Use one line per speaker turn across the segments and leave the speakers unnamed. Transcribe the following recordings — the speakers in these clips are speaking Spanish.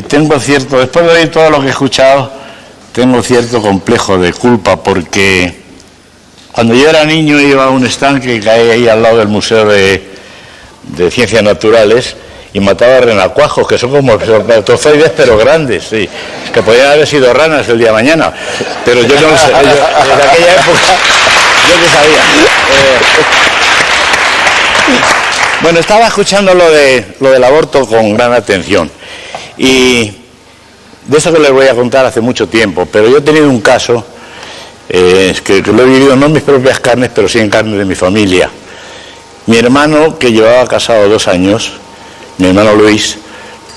tengo cierto, después de oír todo lo que he escuchado, tengo cierto complejo de culpa, porque cuando yo era niño iba a un estanque que hay ahí al lado del Museo de Ciencias Naturales y mataba renacuajos, que son como espermatozoides pero grandes, sí, que podían haber sido ranas el día de mañana, pero yo no lo sé, en aquella época yo qué sabía. Bueno, estaba escuchando lo del aborto con gran atención y de eso que les voy a contar hace mucho tiempo, pero yo he tenido un caso que lo he vivido no en mis propias carnes, pero sí en carne de mi familia. Mi hermano, que llevaba casado 2 años, mi hermano Luis,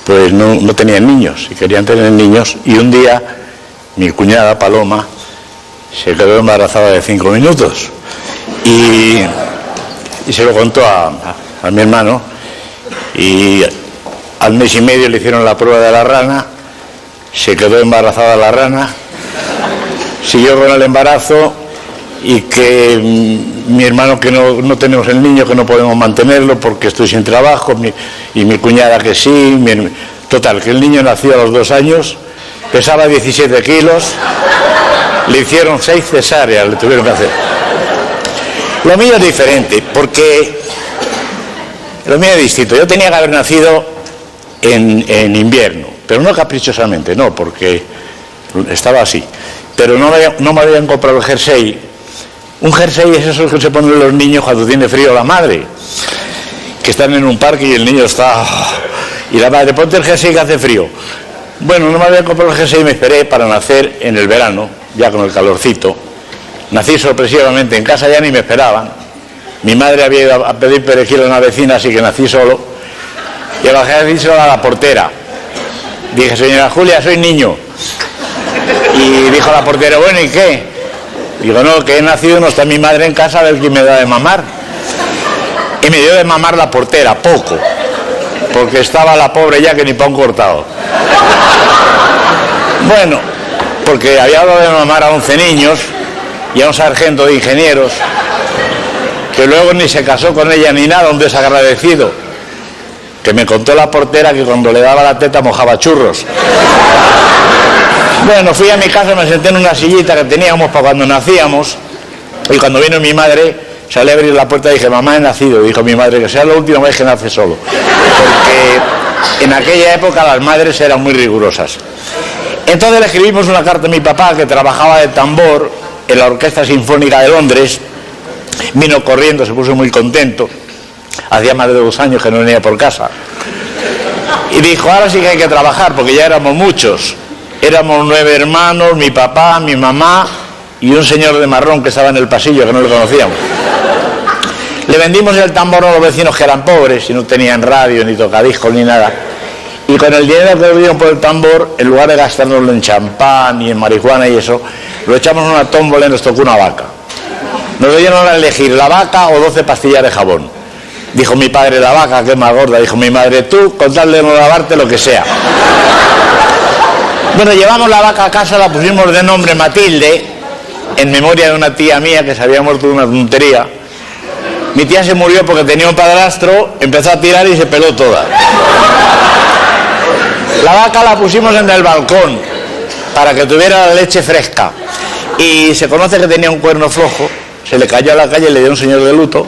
pues no tenían niños y querían tener niños, y un día mi cuñada Paloma se quedó embarazada de 5 minutos y se lo contó a mi hermano, y al mes y medio le hicieron la prueba de la rana, se quedó embarazada la rana, siguió con el embarazo, y que mi hermano, que no tenemos el niño, que no podemos mantenerlo porque estoy sin trabajo, y mi cuñada que sí, total, que el niño nació a los 2 años, pesaba 17 kilos, le hicieron 6 cesáreas, le tuvieron que hacer. Lo mío es diferente, porque lo mío es distinto. Yo tenía que haber nacido en invierno, pero no caprichosamente, no, porque estaba así. Pero no me habían comprado el jersey. Un jersey es eso que se ponen los niños cuando tiene frío la madre, que están en un parque y el niño está... Y la madre, ponte el jersey que hace frío. Bueno, no me habían comprado el jersey y me esperé para nacer en el verano, ya con el calorcito. Nací sorpresivamente, en casa ya ni me esperaban. Mi madre había ido a pedir perejil a una vecina, así que nací solo. Y bajé a decírselo a la portera. Dije, señora Julia, soy niño. Y dijo la portera, bueno, ¿y qué? Digo, no, que he nacido, no está mi madre en casa, a ver quién me da de mamar. Y me dio de mamar la portera, poco, porque estaba la pobre ya que ni pan cortado. Bueno, porque había dado de mamar a 11 niños y a un sargento de ingenieros, que luego ni se casó con ella ni nada, un desagradecido, que me contó la portera que cuando le daba la teta mojaba churros. Bueno, fui a mi casa, me senté en una sillita que teníamos para cuando nacíamos, y cuando vino mi madre, salí a abrir la puerta y dije, mamá, he nacido. Y dijo mi madre, que sea la última vez que nace solo, porque en aquella época las madres eran muy rigurosas. Entonces le escribimos una carta a mi papá, que trabajaba de tambor en la Orquesta Sinfónica de Londres. Vino corriendo, se puso muy contento, hacía más de 2 años que no venía por casa, y dijo, ahora sí que hay que trabajar, porque ya éramos muchos. Éramos 9 hermanos, mi papá, mi mamá y un señor de marrón que estaba en el pasillo, que no lo conocíamos. Le vendimos el tambor a los vecinos, que eran pobres y no tenían radio, ni tocadiscos, ni nada. Y con el dinero que dieron por el tambor, en lugar de gastárnoslo en champán y en marihuana y eso, lo echamos en una tómbola y nos tocó una vaca. Nos dieron a elegir la vaca o 12 pastillas de jabón. Dijo mi padre, la vaca, que es más gorda. Dijo mi madre, tú, con tal de no lavarte, lo que sea. Bueno, llevamos la vaca a casa, la pusimos de nombre Matilde, en memoria de una tía mía que se había muerto de una tontería. Mi tía se murió porque tenía un padrastro, empezó a tirar y se peló toda. La vaca la pusimos en el balcón para que tuviera la leche fresca. Y se conoce que tenía un cuerno flojo, se le cayó a la calle y le dio un señor de luto.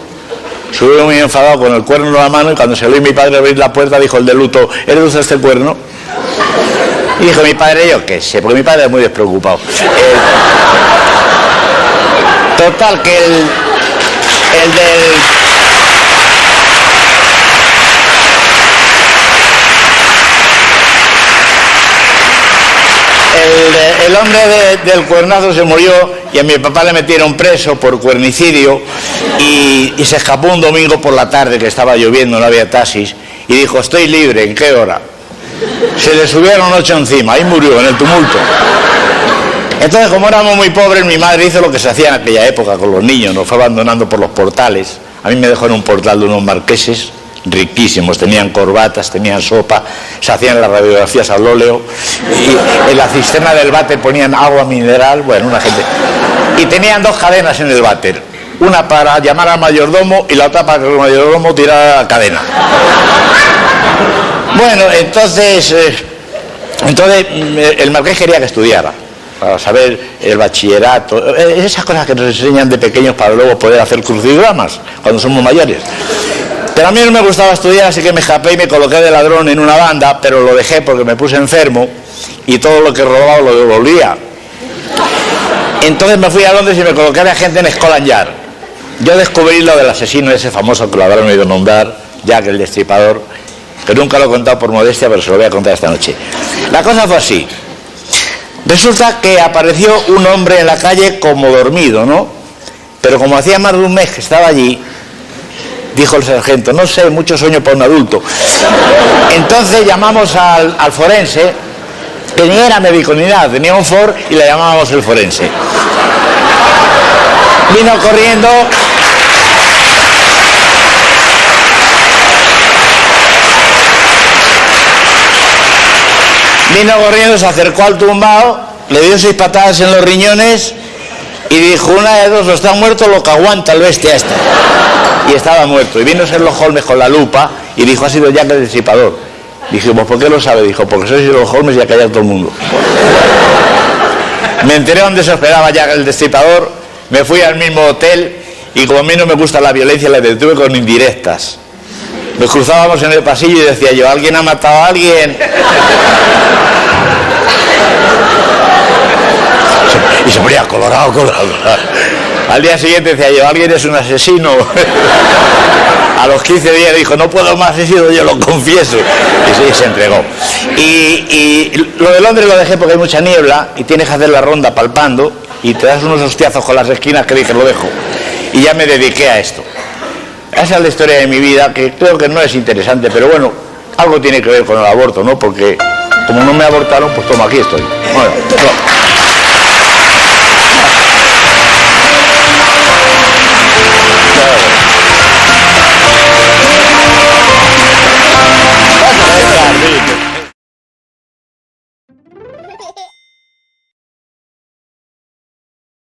Subió muy enfadado con el cuerno en la mano, y cuando salió mi padre a abrir la puerta, dijo el de luto, ¿eres usted este cuerno? Y dijo mi padre, yo qué sé, porque mi padre es muy despreocupado. Total, que el hombre del cuernazo se murió, y a mi papá le metieron preso por cuernicidio, y se escapó un domingo por la tarde, que estaba lloviendo, no había taxis, y dijo, estoy libre, ¿en qué hora? Se le subieron 8 encima, ahí murió en el tumulto. Entonces, como éramos muy pobres, mi madre hizo lo que se hacía en aquella época con los niños, nos fue abandonando por los portales. A mí me dejó en un portal de unos marqueses riquísimos, tenían corbatas, tenían sopa, se hacían las radiografías al óleo, y en la cisterna del váter ponían agua mineral, bueno, una gente. Y tenían 2 cadenas en el váter, una para llamar al mayordomo y la otra para que el mayordomo tirara la cadena. Bueno, entonces Entonces el marqués quería que estudiara, para saber el bachillerato, esas cosas que nos enseñan de pequeños para luego poder hacer crucigramas cuando somos mayores. Pero a mí no me gustaba estudiar, así que me escapé y me coloqué de ladrón en una banda, pero lo dejé porque me puse enfermo y todo lo que robaba lo devolvía. Entonces me fui a Londres y me coloqué de agente en Scotland Yard. Yo descubrí lo del asesino ese famoso que lo habrán oído nombrar, Jack el Destripador, que nunca lo he contado por modestia, pero se lo voy a contar esta noche. La cosa fue así. Resulta que apareció un hombre en la calle como dormido, ¿no? Pero como hacía más de un mes que estaba allí, dijo el sargento, no sé, mucho sueño para un adulto. Entonces llamamos al forense, que ni era médico ni nada, tenía un Ford y le llamábamos el forense. Vino corriendo. Se acercó al tumbao, le dio 6 patadas en los riñones y dijo, una de dos, o está muerto o lo que aguanta el bestia este. Y estaba muerto. Y vino Sherlock Holmes con la lupa y dijo, ha sido Jack el Destripador. Dijimos, ¿por qué lo sabe? Dijo, porque soy Sherlock Holmes y a callar todo el mundo. Me enteré dónde se hospedaba Jack el Destripador, me fui al mismo hotel y como a mí no me gusta la violencia, la detuve con indirectas. Nos cruzábamos en el pasillo y decía yo, ¿alguien ha matado a alguien? Y se ponía colorado. Al día siguiente decía yo, ¿alguien es un asesino? A los 15 días dijo, no puedo más, he sido yo, lo confieso. Y se entregó. Y lo de Londres lo dejé porque hay mucha niebla y tienes que hacer la ronda palpando y te das unos hostiazos con las esquinas que dije, lo dejo. Y ya me dediqué a esto. Esa es la historia de mi vida, que creo que no es interesante, pero bueno, algo tiene que ver con el aborto, ¿no? Porque como no me abortaron, pues toma, aquí estoy. Bueno, no.